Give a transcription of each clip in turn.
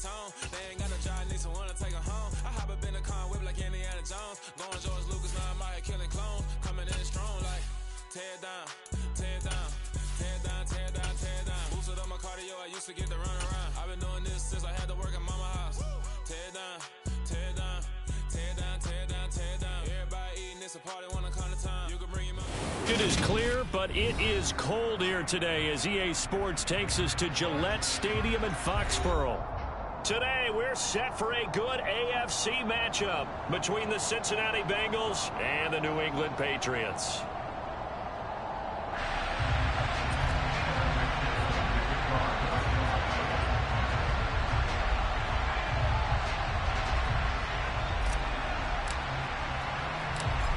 tone. They ain't got no job, need someone to take her home. I hop up in the car, whip like Indiana Jones. Going George Lucas, now I'm out here killing clones. Coming in strong like, tear down, tear down, tear down, tear down, tear down. Boosted up my cardio, I used to get to run around. I've been doing this since I had to work at mama house. Tear down, tear down, tear down, tear down, tear down. Everybody eating, it's a party, wanna come to time. You can bring him up. It is clear, but it is cold here today as EA Sports takes us to Gillette Stadium in Foxborough. Today, we're set for a good AFC matchup between the Cincinnati Bengals and the New England Patriots.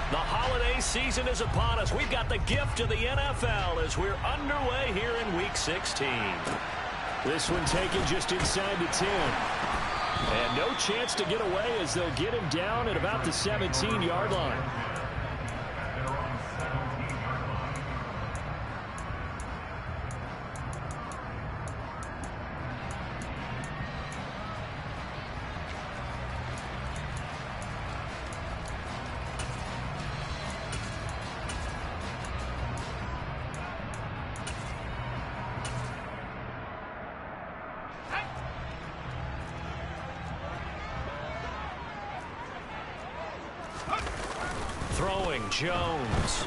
The holiday season is upon us. We've got the gift of the NFL as we're underway here in Week 16. This one taken just inside the 10. And no chance to get away as they'll get him down at about the 17-yard line. Throwing Jones.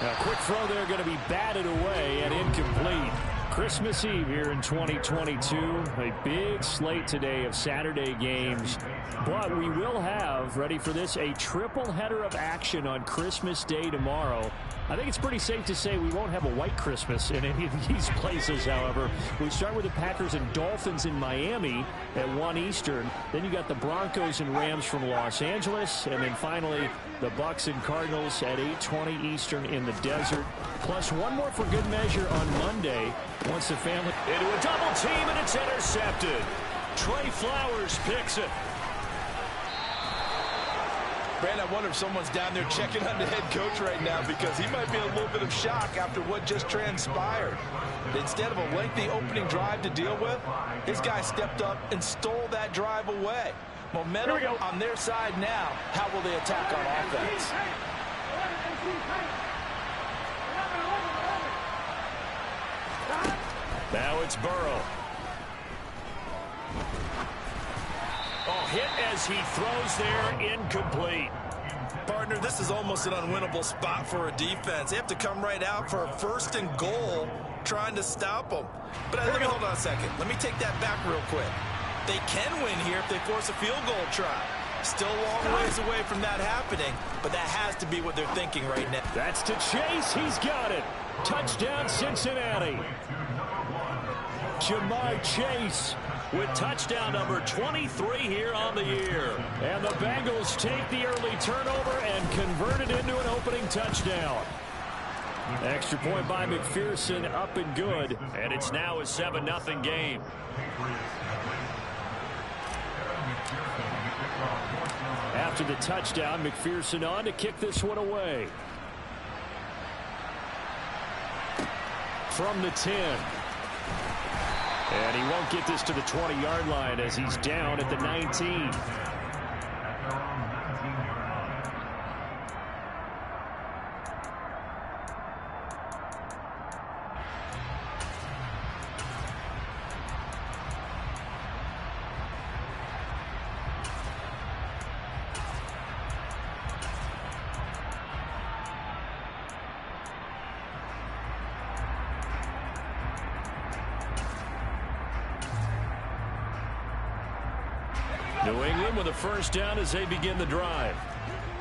A quick throw there going to be batted away and incomplete. Christmas Eve here in 2022. A big slate today of Saturday games. But we will have, ready for this, a triple header of action on Christmas Day tomorrow. I think it's pretty safe to say we won't have a white Christmas in any of these places, however. We start with the Packers and Dolphins in Miami at 1 Eastern. Then you got the Broncos and Rams from Los Angeles. And then finally, the Bucs and Cardinals at 8:20 Eastern in the desert. Plus one more for good measure on Monday once the family... Into a double team, and it's intercepted. Trey Flowers picks it. Brandon, I wonder if someone's down there checking on the head coach right now because he might be in a little bit of shock after what just transpired. Instead of a lengthy opening drive to deal with, his guy stepped up and stole that drive away. Momentum on their side now. How will they attack on offense? Now it's Burrow. Oh, hit as he throws there, incomplete. Partner, this is almost an unwinnable spot for a defense. They have to come right out for a 1st and goal trying to stop them. But hold on a second. Let me take that back real quick. They can win here if they force a field goal try. Still a long ways away from that happening, but that has to be what they're thinking right now. That's to Chase. He's got it. Touchdown, Cincinnati. Ja'Marr Chase with touchdown number 23 here on the year. And the Bengals take the early turnover and convert it into an opening touchdown. Extra point by McPherson, up and good. And it's now a 7-0 game. After the touchdown, McPherson on to kick this one away. From the 10. And he won't get this to the 20-yard line as he's down at the 19. New England with a first down as they begin the drive.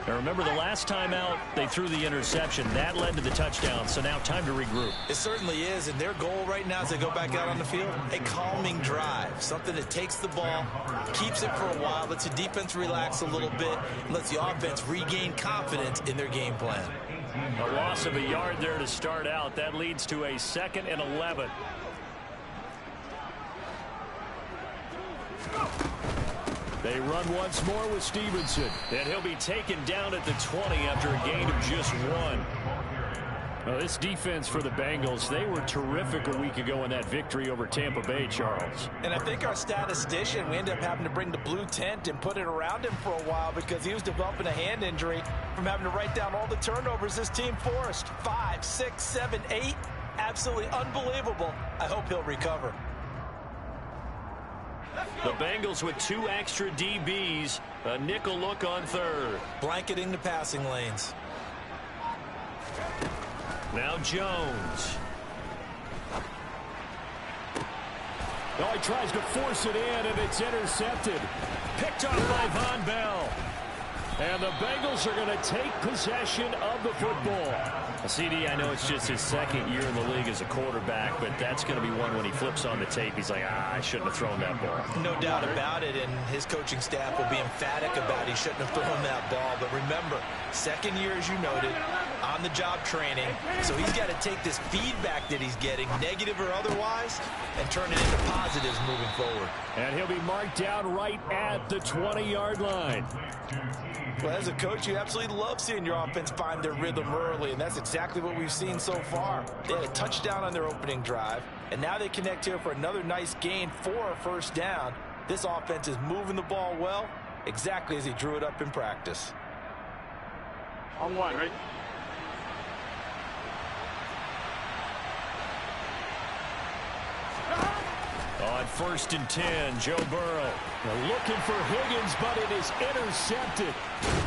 Now remember, the last time out, they threw the interception. That led to the touchdown, so now time to regroup. It certainly is, and their goal right now as they go back out on the field, a calming drive, something that takes the ball, keeps it for a while, lets the defense relax a little bit, and lets the offense regain confidence in their game plan. A loss of a yard there to start out. That leads to a 2nd and 11. They run once more with Stevenson. And he'll be taken down at the 20 after a gain of just 1. Well, this defense for the Bengals, they were terrific a week ago in that victory over Tampa Bay, Charles. And I think our statistician, we ended up having to bring the blue tent and put it around him for a while because he was developing a hand injury from having to write down all the turnovers this team forced. 5, 6, 7, 8. Absolutely unbelievable. I hope he'll recover. The Bengals with 2 extra DBs, a nickel look on third. Blanketing the passing lanes. Now Jones. Oh, he tries to force it in, and it's intercepted. Picked off by Von Bell. And the Bengals are going to take possession of the football. CD, I know it's just his second year in the league as a quarterback, but that's going to be one when he flips on the tape. He's like, I shouldn't have thrown that ball. No doubt about it, and his coaching staff will be emphatic about he shouldn't have thrown that ball. But remember, second year, as you noted, on-the-job training. So he's got to take this feedback that he's getting, negative or otherwise, and turn it into positives moving forward. And he'll be marked down right at the 20-yard line. Well, as a coach, you absolutely love seeing your offense find their rhythm early, and that's exactly what we've seen so far. They had a touchdown on their opening drive, and now they connect here for another nice gain for a first down. This offense is moving the ball well, exactly as he drew it up in practice. On one, right? On 1st and 10, Joe Burrow. They're looking for Higgins, but it is intercepted.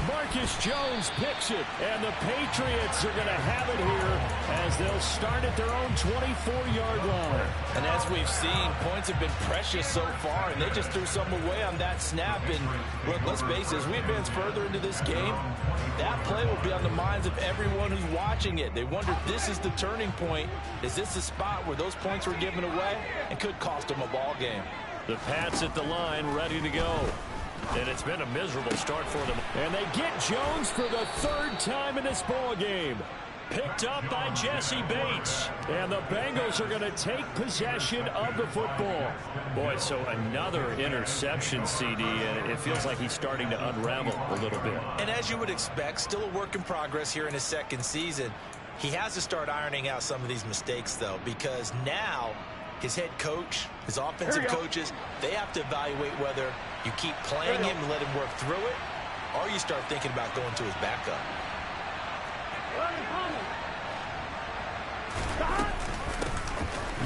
Marcus Jones picks it, and the Patriots are going to have it here as they'll start at their own 24-yard line. And as we've seen, points have been precious so far, and they just threw some away on that snap. And look, let's face it, as we advance further into this game, that play will be on the minds of everyone who's watching it. They wonder if this is the turning point. Is this the spot where those points were given away and could cost them a ball game? The Pats at the line, ready to go. And it's been a miserable start for them. And they get Jones for the 3rd time in this ball game. Picked up by Jesse Bates. And the Bengals are going to take possession of the football. Boy, so another interception, CD, and it feels like he's starting to unravel a little bit. And as you would expect, still a work in progress here in his second season. He has to start ironing out some of these mistakes, though, because now his head coach, his offensive coaches, they have to evaluate whether you keep playing him and let him work through it, or you start thinking about going to his backup.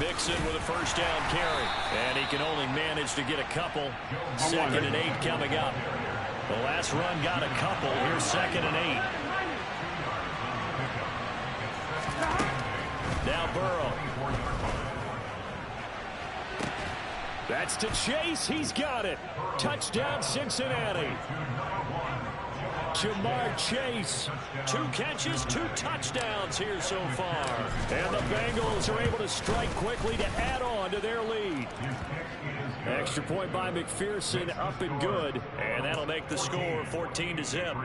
Mixon with a first down carry, and he can only manage to get a couple. 2nd and 8 coming up. The last run got a couple. Here's 2nd and 8. Now Burrow. That's to Chase. He's got it. Touchdown, Cincinnati. Jamar Chase. 2 catches, 2 touchdowns here so far. And the Bengals are able to strike quickly to add on to their lead. Extra point by McPherson, up and good. And that'll make the score 14-0.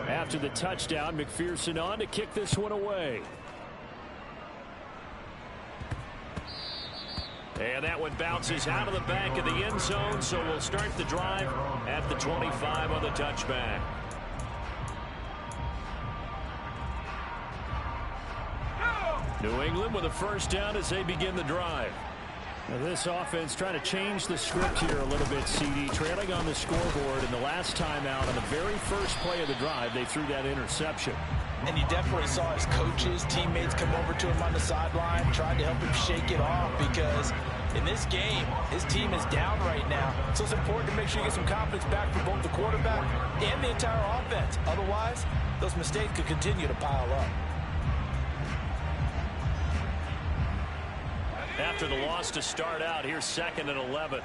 After the touchdown, McPherson on to kick this one away. And that one bounces out of the back of the end zone, so we'll start the drive at the 25 on the touchback. New England with a first down as they begin the drive. Now this offense trying to change the script here a little bit, CD. Trailing on the scoreboard, and the last time out on the very first play of the drive, they threw that interception. And you definitely saw his coaches, teammates come over to him on the sideline, tried to help him shake it off, because in this game, his team is down right now. So it's important to make sure you get some confidence back for both the quarterback and the entire offense. Otherwise, those mistakes could continue to pile up. After the loss to start out, here's 2nd and 11.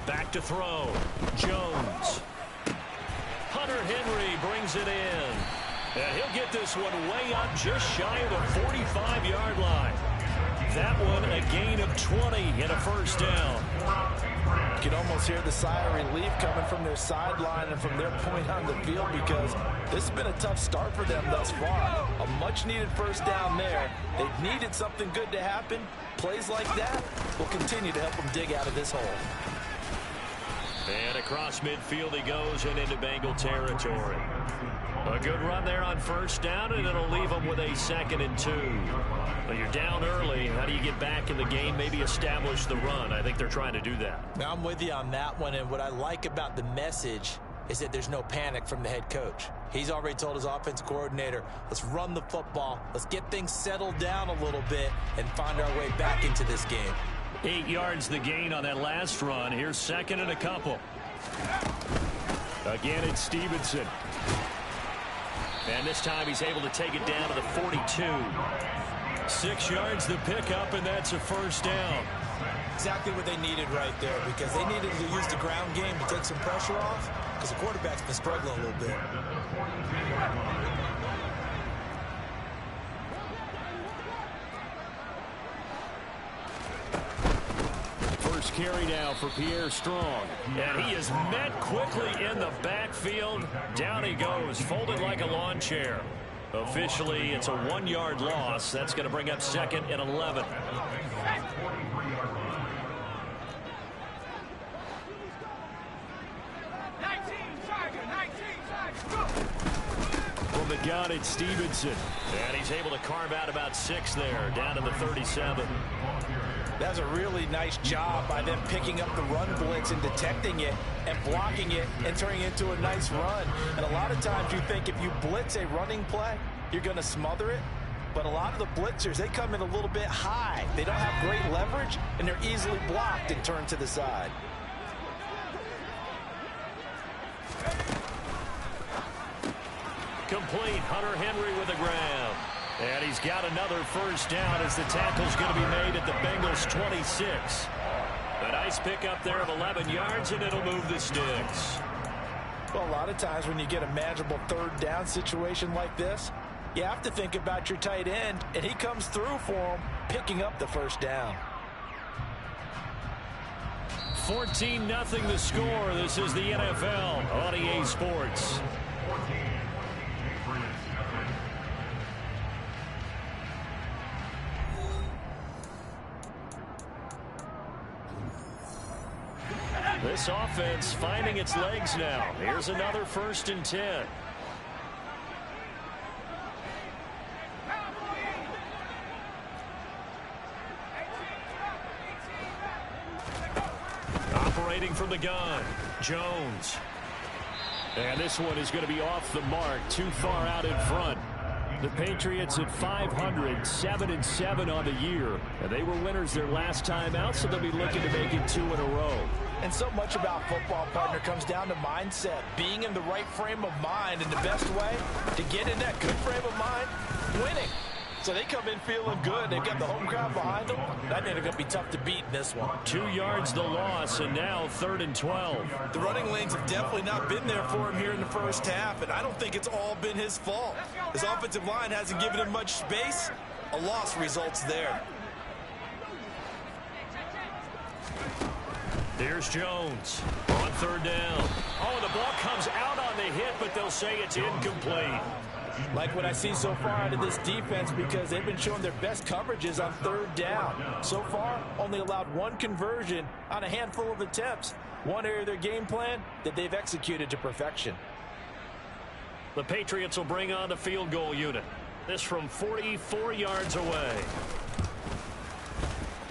Back to throw. Jones. Hunter Henry brings it in. And he'll get this one way up just shy of the 45-yard line. that one a gain of 20 and a first down. You can almost hear the sigh of relief coming from their sideline and from their point on the field, because this has been a tough start for them thus far. A much-needed first down there. They've needed something good to happen. Plays like that will continue to help them dig out of this hole. And across midfield he goes and into Bengal territory. A good run there on first down, and it'll leave them with a 2nd and 2. But you're down early. How do you get back in the game, maybe establish the run? I think they're trying to do that. Now, I'm with you on that one, and what I like about the message is that there's no panic from the head coach. He's already told his offense coordinator, let's run the football, let's get things settled down a little bit and find our way back into this game. 8 yards the gain on that last run. Here's 2nd and a couple. Again, it's Stevenson. And this time he's able to take it down to the 42. 6 yards the pickup, and that's a first down. Exactly what they needed right there, because they needed to use the ground game to take some pressure off, because the quarterback's been struggling a little bit. First carry now for Pierre Strong. And he is met quickly in the backfield. Down he goes, folded like a lawn chair. Officially, it's a 1-yard loss. That's going to bring up 2nd and 11. From the gun, it's Stevenson. And he's able to carve out about 6 there, down to the 37. That's a really nice job by them picking up the run blitz and detecting it and blocking it and turning it into a nice run. And a lot of times you think if you blitz a running play, you're going to smother it. But a lot of the blitzers, they come in a little bit high. They don't have great leverage, and they're easily blocked and turned to the side. Complete. Hunter Henry with the grab. And he's got another first down as the tackle's going to be made at the Bengals 26. A nice pickup there of 11 yards, and it'll move the sticks. Well, a lot of times when you get a manageable 3rd down situation like this, you have to think about your tight end, and he comes through for him, picking up the first down. 14-0 the score. This is the NFL on EA Sports. This offense finding its legs now. Here's another 1st and 10. Operating from the gun, Jones. And this one is going to be off the mark, too far out in front. The Patriots at 500, 7-7 on the year. And they were winners their last time out, so they'll be looking to make it 2 in a row. And so much about football, partner, comes down to mindset. Being in the right frame of mind, and the best way to get in that good frame of mind, winning. So they come in feeling good. They've got the home crowd behind them. That ain't going to be tough to beat in this one. 2 yards the loss, and now 3rd and 12. The running lanes have definitely not been there for him here in the first half, and I don't think it's all been his fault. His offensive line hasn't given him much space. A loss results there. Here's Jones on 3rd down. Oh, the ball comes out on the hit, but they'll say it's incomplete. Like what I see so far out of this defense, because they've been showing their best coverages on 3rd down. So far, only allowed 1 conversion on a handful of attempts. One area of their game plan that they've executed to perfection. The Patriots will bring on the field goal unit. This from 44 yards away.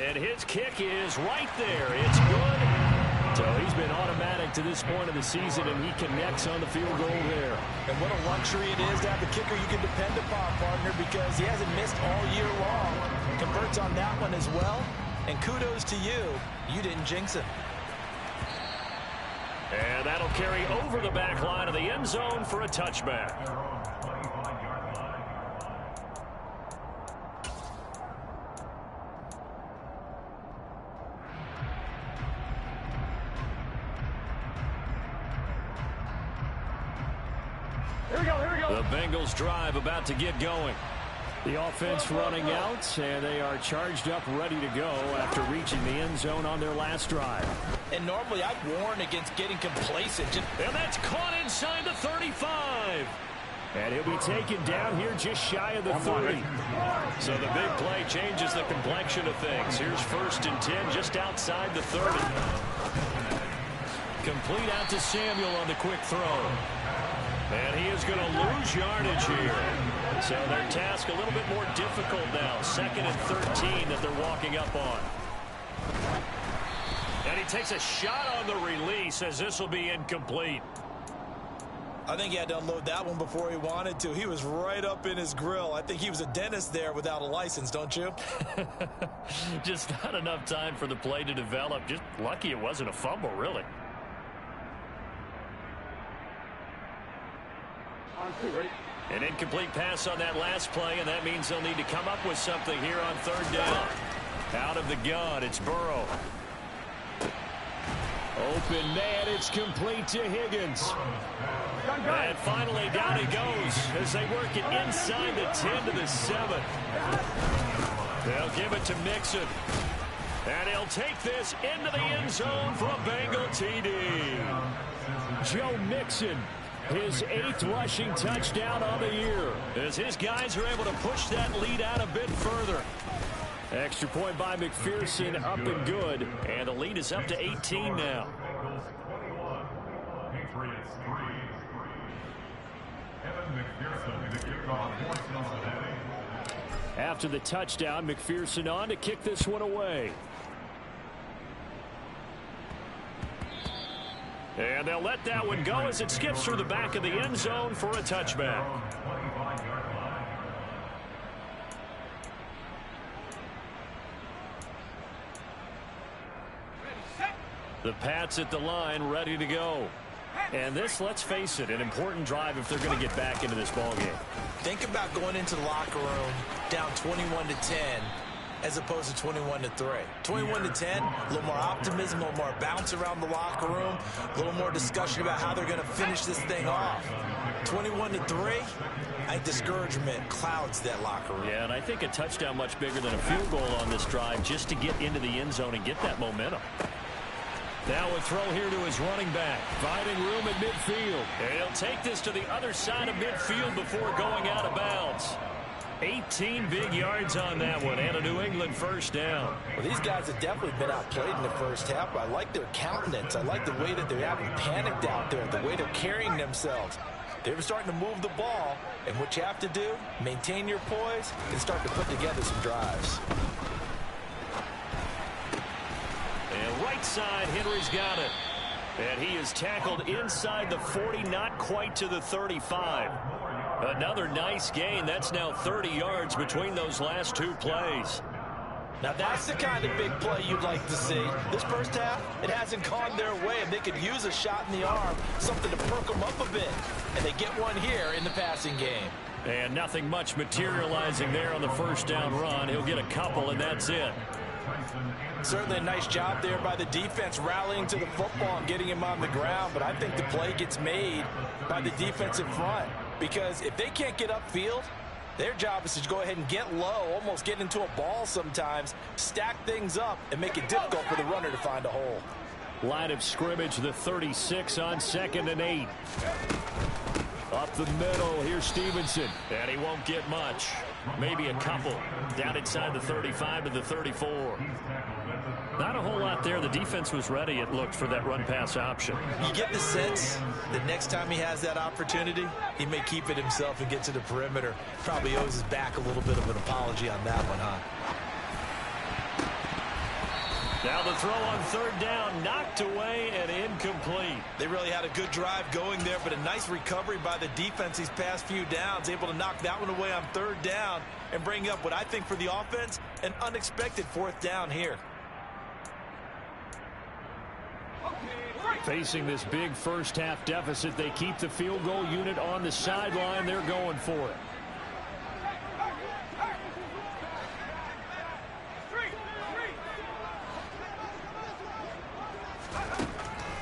And his kick is right there. It's good. So he's been automatic to this point of the season, and he connects on the field goal there. And what a luxury it is to have a kicker you can depend upon, partner, because he hasn't missed all year long. Converts on that one as well. And kudos to you. You didn't jinx him. And that'll carry over the back line of the end zone for a touchback. Here we go, here we go. The Bengals drive about to get going. The offense running out, and they are charged up, ready to go after reaching the end zone on their last drive. And normally I'd warn against getting complacent. And that's caught inside the 35. And he'll be taken down here just shy of the 30. So the big play changes the complexion of things. Here's 1st and 10 just outside the 30. Complete out to Samuel on the quick throw. And he is going to lose yardage here. So their task a little bit more difficult now. 2nd and 13 that they're walking up on. And he takes a shot on the release as this will be incomplete. I think he had to unload that one before he wanted to. He was right up in his grill. I think he was a dentist there without a license, don't you? Just not enough time for the play to develop. Just lucky it wasn't a fumble, really. An incomplete pass on that last play, and that means they'll need to come up with something here on 3rd down. Out of the gun, it's Burrow. Open man, it's complete to Higgins. And finally down he goes as they work it inside the 10 to the 7. They'll give it to Mixon. And he'll take this into the end zone for a Bengal TD. Joe Mixon, his 8th rushing touchdown on the year, as his guys are able to push that lead out a bit further. Extra point by McPherson, up and good, and the lead is up to 18 now. After the touchdown, McPherson on to kick this one away. And they'll let that one go as it skips through the back of the end zone for a touchback. The Pats at the line, ready to go. And this, let's face it, an important drive if they're going to get back into this ballgame. Think about going into the locker room down 21-10 as opposed to 21-3. 21-10, a little more optimism, a little more bounce around the locker room, a little more discussion about how they're going to finish this thing off. 21-3, I think discouragement clouds that locker room. Yeah, and I think a touchdown much bigger than a field goal on this drive just to get into the end zone and get that momentum. Now a throw here to his running back, finding room at midfield. And he'll take this to the other side of midfield before going out of bounds. 18 big yards on that one, and a New England 1st down. Well, these guys have definitely been outplayed in the first half, but I like their countenance. I like the way that they haven't panicked out there, the way they're carrying themselves. They're starting to move the ball, and what you have to do, maintain your poise and start to put together some drives. And right side, Henry's got it. And he is tackled inside the 40, not quite to the 35. Another nice gain. That's now 30 yards between those last 2 plays. Now that's the kind of big play you'd like to see. This first half, it hasn't gone their way, and they could use a shot in the arm, something to perk them up a bit. And they get one here in the passing game. And nothing much materializing there on the 1st down run. He'll get a couple, and that's it. Certainly a nice job there by the defense rallying to the football and getting him on the ground, but I think the play gets made by the defensive front, because if they can't get upfield, their job is to go ahead and get low, almost get into a ball sometimes, stack things up, and make it difficult for the runner to find a hole. Line of scrimmage, the 36 on 2nd and 8. Up the middle, here's Stevenson, and he won't get much. Maybe a couple. Down inside the 35 to the 34. Not a whole lot there. The defense was ready, it looked, for that run-pass option. You get the sense that next time he has that opportunity, he may keep it himself and get to the perimeter. Probably owes his back a little bit of an apology on that one, huh? Now the throw on 3rd down, knocked away and incomplete. They really had a good drive going there, but a nice recovery by the defense these past few downs, able to knock that one away on 3rd down and bring up what I think for the offense, an unexpected 4th down here. Facing this big first half deficit, they keep the field goal unit on the sideline. They're going for it.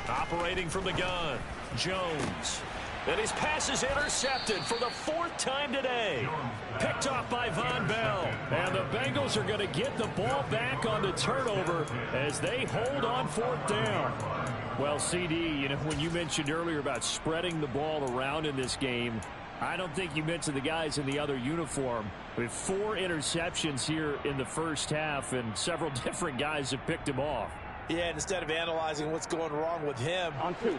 Operating from the gun, Jones. And his pass is intercepted for the 4th time today. Picked off by Von Bell. And the Bengals are going to get the ball back on the turnover as they hold on 4th down. Well, CD, you know, when you mentioned earlier about spreading the ball around in this game, I don't think you mentioned the guys in the other uniform. With 4 interceptions here in the first half, and several different guys have picked him off. Yeah, and instead of analyzing what's going wrong with him,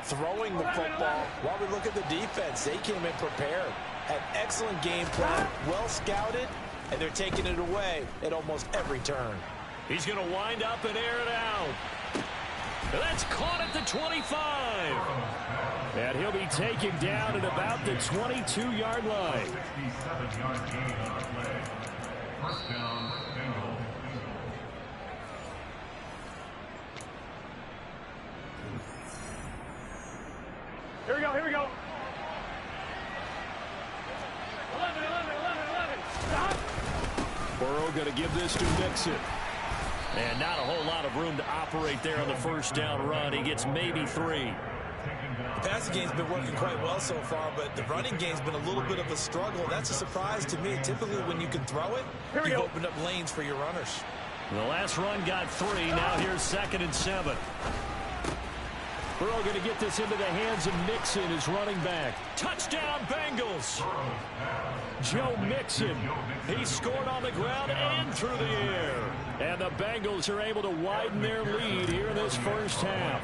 throwing the football, while we look at the defense, they came in prepared. An excellent game plan, well scouted, and they're taking it away at almost every turn. He's going to wind up and air it out. That's caught at the 25. And he'll be taken down at about the 22-yard line. 67-yard gain on the play. First down, Bengals. Here we go, here we go. 11. Stop. Burrow going to give this to Mixon. And not a whole lot of room to operate there on the first down run. He gets maybe 3. The passing game's been working quite well so far, but the running game's been a little bit of a struggle. That's a surprise to me. Typically, when you can throw it, you've opened up lanes for your runners. The last run got 3. Now here's 2nd and 7. Burrow going to get this into the hands of Mixon, his running back. Touchdown, Bengals. Joe Mixon. He scored on the ground and through the air. And the Bengals are able to widen their lead here in this first half.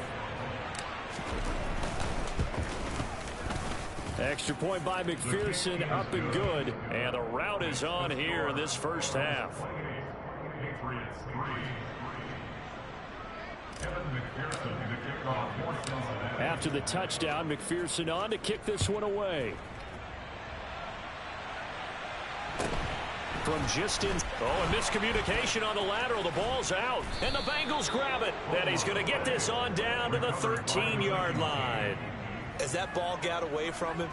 Extra point by McPherson, up and good. And the route is on here in this first half. After the touchdown, McPherson on to kick this one away. From just in. Oh, and miscommunication on the lateral. The ball's out. And the Bengals grab it. And he's going to get this on down to the 13-yard line. As that ball got away from him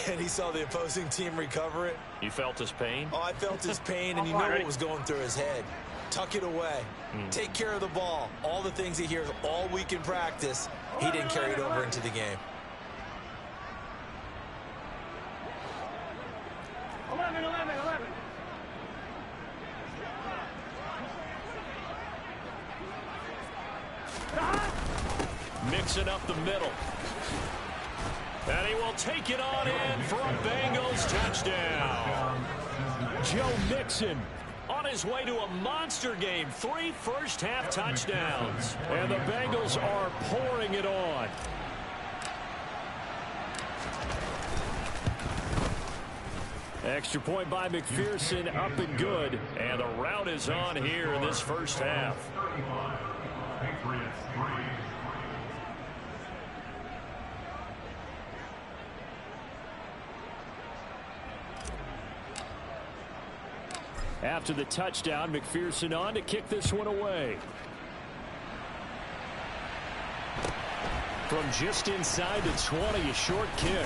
and he saw the opposing team recover it. You felt his pain? Oh, I felt his pain, and you know what was going through his head. Tuck it away. Take care of the ball. All the things he hears all week in practice, he didn't carry it over into the game. 11. Mixing up the middle. And he will take it on in for a Bengals touchdown. Joe Mixon on his way to a monster game. 3 first-half touchdowns. And the Bengals are pouring it on. Extra point by McPherson, up and good. And the route is on here in this first half. After the touchdown, McPherson on to kick this one away. From just inside the 20, a short kick.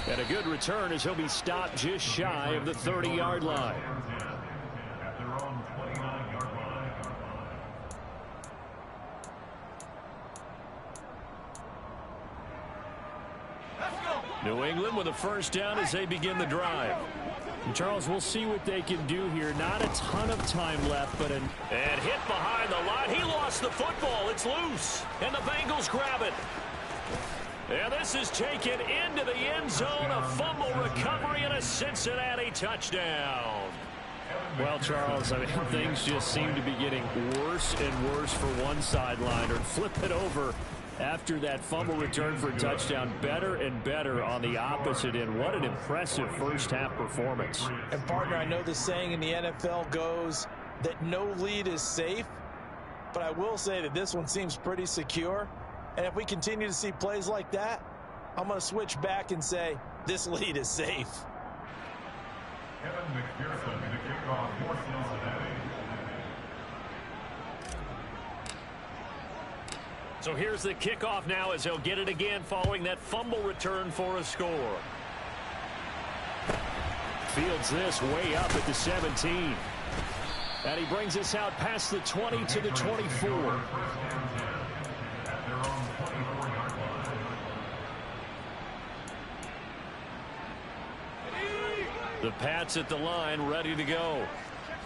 And a good return as he'll be stopped just shy of the 30-yard line. New England with a first down as they begin the drive. And Charles, we'll see what they can do here. Not a ton of time left, but and hit behind the line. He lost the football. It's loose. And the Bengals grab it. And this is taken into the end zone. A fumble recovery and a Cincinnati touchdown. Well, Charles, I mean, things just seem to be getting worse and worse for one sideline. Or flip it over after that fumble return for a touchdown. Better and better on the opposite end. What an impressive first-half performance. And, partner, I know the saying in the NFL goes that no lead is safe, but I will say that this one seems pretty secure. And if we continue to see plays like that, I'm going to switch back and say this lead is safe. Kevin McPherson to kick off for Cincinnati. So here's the kickoff now as he'll get it again following that fumble return for a score. Fields this way up at the 17. And he brings us out past the 20 to the 24. The Pats at the line, ready to go.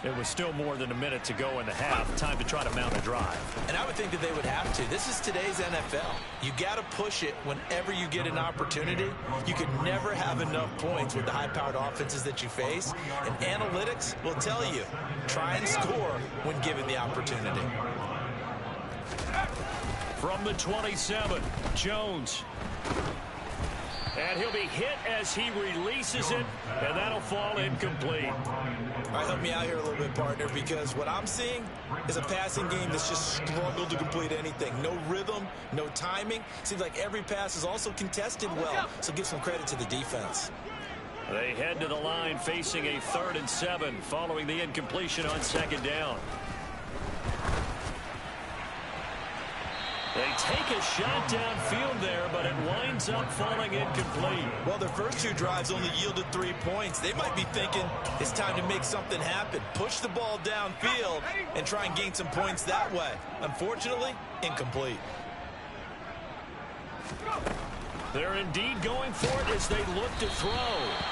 It was still more than a minute to go in the half. Time to try to mount a drive. And I would think that they would have to. This is today's NFL. You got to push it whenever you get an opportunity. You can never have enough points with the high-powered offenses that you face. And analytics will tell you, try and score when given the opportunity. From the 27, Jones. And he'll be hit as he releases it, and that'll fall incomplete. All right, help me out here a little bit, partner, because what I'm seeing is a passing game that's just struggled to complete anything. No rhythm, no timing. Seems like every pass is also contested well, so give some credit to the defense. They head to the line facing a 3rd and 7 following the incompletion on 2nd down. They take a shot downfield there, but it winds up falling incomplete. Well, their first 2 drives only yielded 3 points. They might be thinking it's time to make something happen. Push the ball downfield and try and gain some points that way. Unfortunately, incomplete. They're indeed going for it as they look to throw.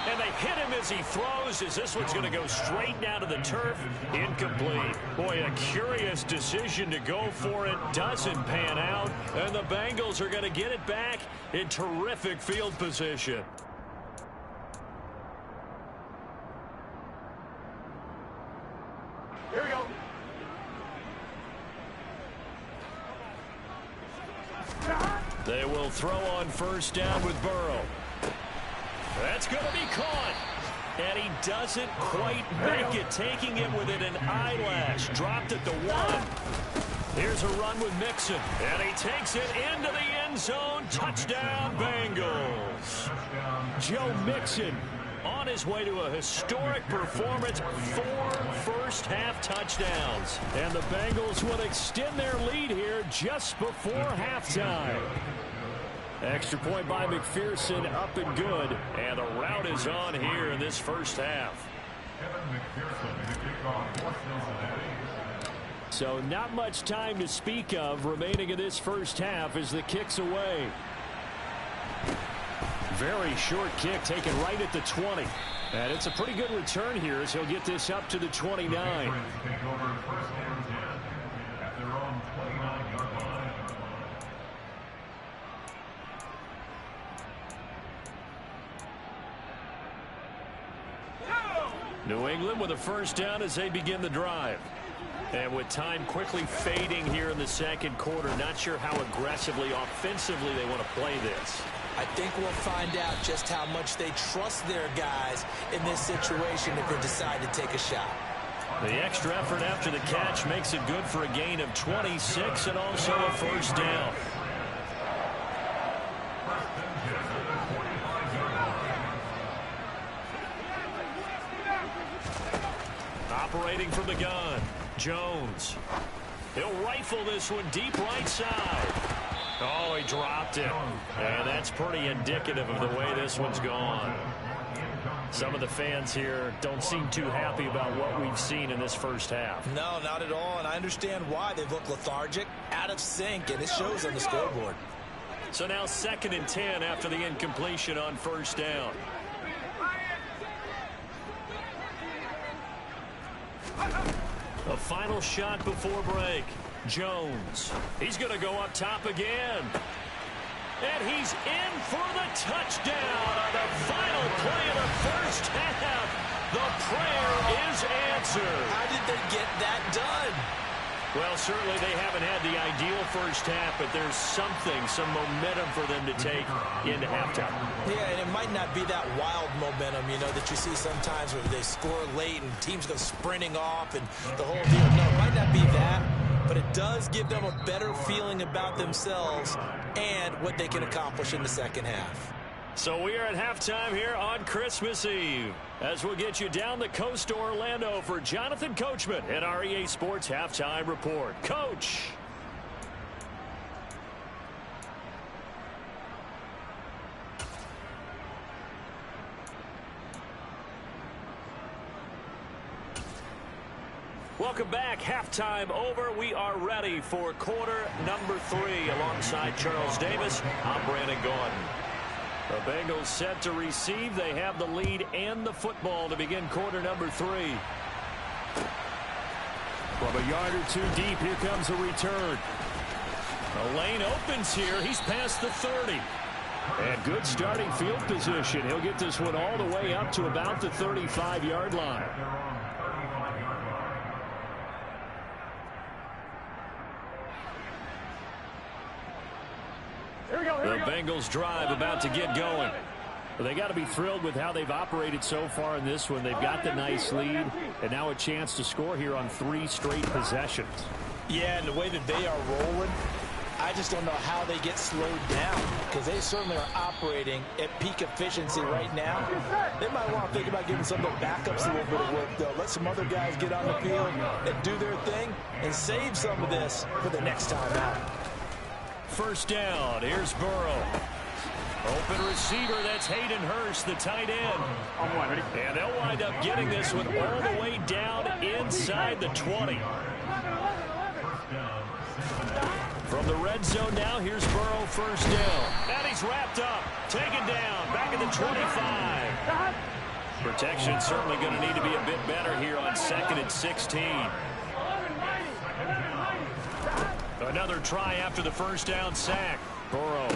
And they hit him as he throws, as this one's going to go straight down to the turf. Incomplete. Boy, a curious decision to go for it. Doesn't pan out. And the Bengals are going to get it back in terrific field position. Here we go. They will throw on 1st down with Burrow. That's going to be caught. And he doesn't quite make it, taking it within an eyelash. Dropped at the 1. Here's a run with Mixon. And he takes it into the end zone. Touchdown, Bengals. Joe Mixon on his way to a historic performance. 4 first-half touchdowns. And the Bengals will extend their lead here just before halftime. Extra point by McPherson, up and good. And the route is on here in this first half. So not much time to speak of remaining in this first half as the kick's away. Very short kick taken right at the 20. And it's a pretty good return here as he'll get this up to the 29. New England with a 1st down as they begin the drive. And with time quickly fading here in the 2nd quarter, not sure how aggressively, offensively they want to play this. I think we'll find out just how much they trust their guys in this situation if they decide to take a shot. The extra effort after the catch makes it good for a gain of 26 and also a 1st down. Operating from the gun, Jones. He'll rifle this one deep right side. Oh, he dropped it. And that's pretty indicative of the way this one's gone. Some of the fans here don't seem too happy about what we've seen in this first half. No, not at all, and I understand why. They've looked lethargic, out of sync, and it shows on the scoreboard. So now 2nd and 10 after the incompletion on 1st down. A final shot before break. Jones. He's going to go up top again. And he's in for the touchdown on the final play of the first half. The prayer is answered. How did they get that done? Well, certainly they haven't had the ideal first half, but there's something, some momentum for them to take into halftime. Yeah, and it might not be that wild momentum, you know, that you see sometimes where they score late and teams go sprinting off and the whole deal. No, it might not be that, but it does give them a better feeling about themselves and what they can accomplish in the second half. So we are at halftime here on Christmas Eve, as we'll get you down the coast to Orlando for Jonathan Coachman at our EA Sports Halftime Report. Coach. Welcome back. Halftime over. We are ready for quarter number 3 alongside Charles Davis. I'm Brandon Gaudin. The Bengals set to receive. They have the lead and the football to begin quarter number 3. From a yard or two deep, here comes a return. The lane opens here. He's past the 30. And good starting field position. He'll get this one all the way up to about the 35-yard line. The Bengals drive about to get going. Well, they got to be thrilled with how they've operated so far in this one. They've got the nice lead, and now a chance to score here on 3 straight possessions. Yeah, and the way that they are rolling, I just don't know how they get slowed down, because they certainly are operating at peak efficiency right now. They might want to think about giving some of the backups a little bit of work, though. Let some other guys get on the field and do their thing and save some of this for the next time out. First down. Here's Burrow. Open receiver. That's Hayden Hurst, the tight end. And they'll wind up getting this one all the way down inside the 20. From the red zone now, here's Burrow, first down. And he's wrapped up. Taken down. Back at the 25. Protection certainly going to need to be a bit better here on 2nd and 16. Another try after the first down sack. Burrow.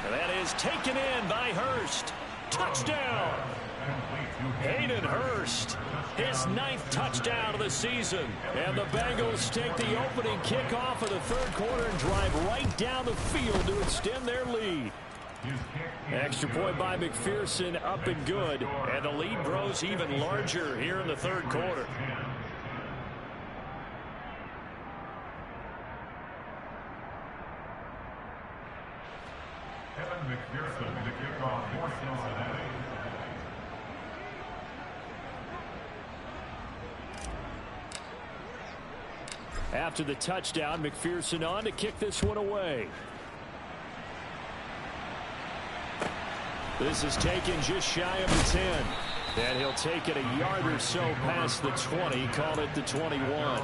And that is taken in by Hurst. Touchdown. Hayden Hurst. His 9th touchdown of the season. And the Bengals take the opening kickoff of the 3rd quarter and drive right down the field to extend their lead. Extra point by McPherson, up and good. And the lead grows even larger here in the 3rd quarter. Kevin McPherson, the kickoff for Cincinnati. After the touchdown, McPherson on to kick this one away. This is taken just shy of the 10. And he'll take it a yard or so past the 20, call it the 21.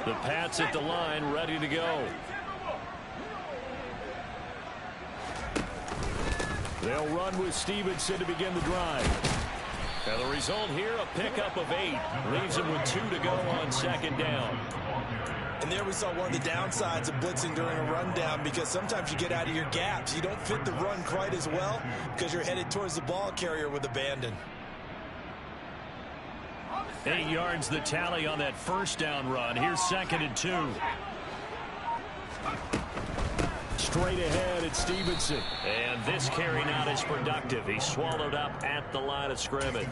The Pats at the line, ready to go. They'll run with Stevenson to begin the drive. And the result here, a pickup of 8. Leaves him with 2 to go on 2nd down. And there we saw one of the downsides of blitzing during a rundown, because sometimes you get out of your gaps. You don't fit the run quite as well because you're headed towards the ball carrier with abandon. 8 yards the tally on that first down run. Here's 2nd and 2. Straight ahead at Stevenson. And this carry not as productive. He's swallowed up at the line of scrimmage.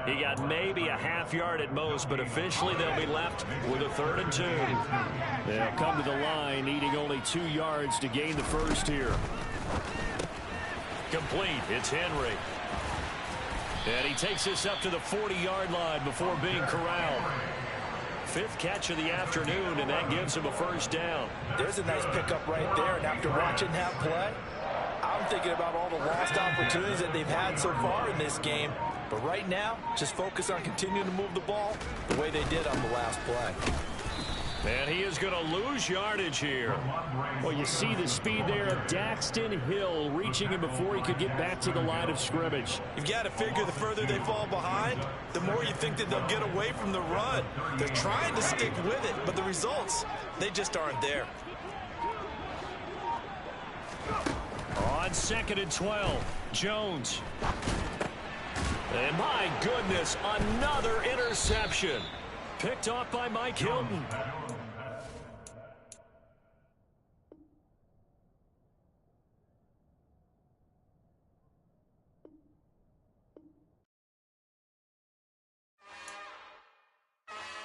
He got maybe a half yard at most, but officially they'll be left with a 3rd and 2. They'll come to the line, needing only 2 yards to gain the first here. Complete. It's Henry. And he takes this up to the 40-yard line before being corralled. 5th catch of the afternoon, and that gives him a first down. There's a nice pickup right there, and after watching that play, I'm thinking about all the lost opportunities that they've had so far in this game. But right now, just focus on continuing to move the ball the way they did on the last play. And he is going to lose yardage here. Well, you see the speed there of Daxton Hill reaching him before he could get back to the line of scrimmage. You've got to figure the further they fall behind, the more you think that they'll get away from the run. They're trying to stick with it, but the results, they just aren't there. On 2nd and 12, Jones. And my goodness, another interception. Picked off by Mike Hilton.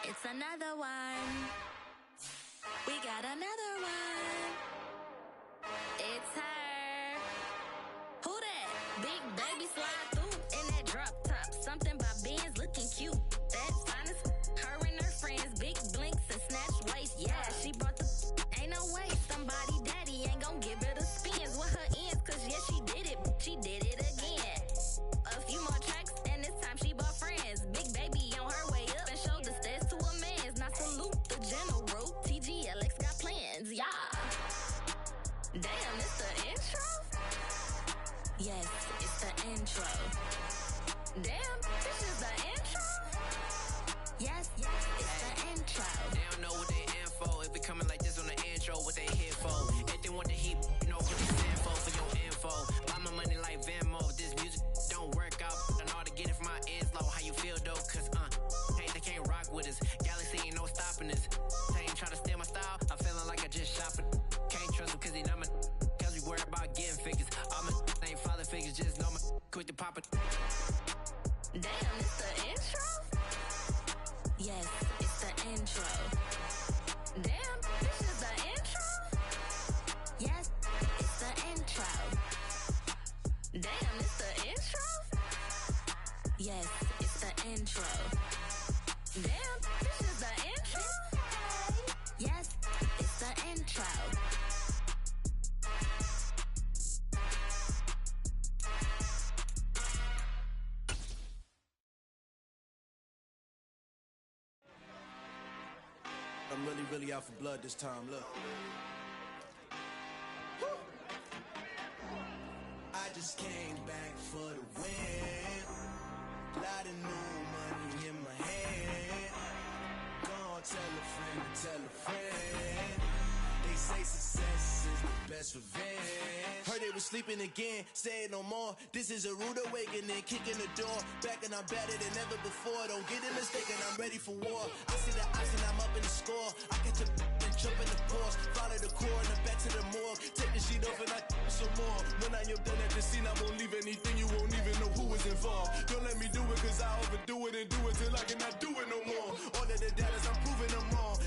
It's another one. We got another one. It's her. Who that? Big baby slide through in that drop top. Something by Benz looking cute. That's finest. Her and her friends, big blinks and snatch waist. Yeah, she brought the. Ain't no way somebody daddy ain't gonna give it a spins with her ends. Cause yeah, she did it. intro. Damn, this is the intro? Yes, it's the intro. They don't know what they in for. It be coming like this on the intro, what they here for. If they want the heat, you know what they stand for your info. Buy my money like Venmo. This music don't work out. I know how to get it from my ends low. How you feel though? Cause hey, they can't rock with us. Galaxy ain't no stopping this. They ain't try to steal my style. I'm feeling like I just shop it. Can't trust them cause they not my. Cause we worry about getting figures. All my ain't father figures. Just know my quick to pop it. Damn, it's the intro? Yes, it's the intro. Damn, this is the intro? Yes, it's the intro. Damn, it's the intro? Yes, it's the intro. Damn, this is the intro? Yes, it's the intro. I'm really out for blood this time, look. Woo. I just came back for the win. Lot of new money in my hand. Gonna tell a friend. They say success is the best revenge. Heard they was sleeping again, say it no more. This is a rude awakening, kicking the door. Back and I'm better than ever before. Don't get it mistaken, I'm ready for war. I see the option, I'm up in the score. I get to and jump in the course. Follow the core and the back to the morgue. Take the sheet off and I some more. When I am done at the scene, I won't leave anything. You won't even know who was involved. Don't let me do it cause I overdo it and do it till I cannot do it no more. All of the doubters, I'm proving them wrong.